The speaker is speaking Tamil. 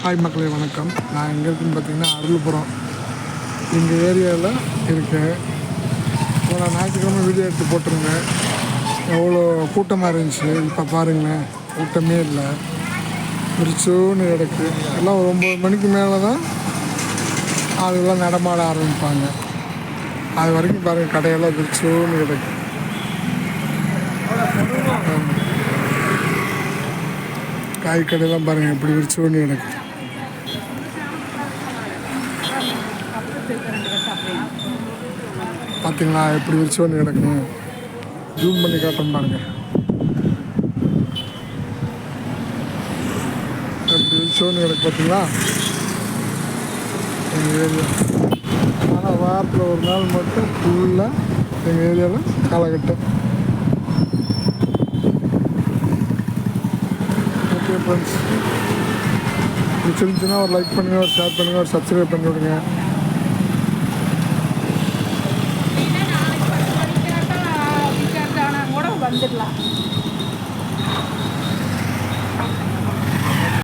ஹாய் மக்களே வணக்கம். நான் எங்கே இருக்குன்னு பார்த்தீங்கன்னா அருள்புரம் எங்கள் ஏரியாவில் இருக்கேன். இப்போ நான் ஞாயிற்றுக்கிழமை வீடியோ எடுத்து போட்டிருந்தேன். எவ்வளோ கூட்டமாக இருந்துச்சு. இப்போ பாருங்களேன், கூட்டமே இல்லை, விரிச்சோன்னு கிடக்கு. எல்லாம் ஒரு 9 மணிக்கு மேலே தான் ஆளுகள்லாம் நடமாட ஆரம்பிப்பாங்க. அது வரைக்கும் பாருங்கள், கடையெல்லாம் விரிச்சோன்னு கிடக்கு. காய் கடையெல்லாம் பாருங்கள் எப்படி விரிச்சோன்னு கிடக்கு. பார்த்தீங்களா எப்படி விரிச்சோன்னு கிடக்குன்னு. ஜூம் பண்ணி காட்டுறேன் பாருங்கள், எப்படி விரிச்சோன்னு கிடக்கு பார்த்தீங்களா எங்கள் ஏரியா. ஆனால் வாரத்தில் ஒரு நாள் மட்டும் ஃபுல்லாக எங்கள் ஏரியாவில் காலகட்டம். ஓகே ஃப்ரெண்ட்ஸ், பிடிச்சிருந்துச்சுன்னா ஒரு லைக் பண்ணுங்கள், ஒரு ஷேர் பண்ணுங்கள், ஒரு சப்ஸ்கிரைப் பண்ணி விடுங்க. வந்துடலாம்.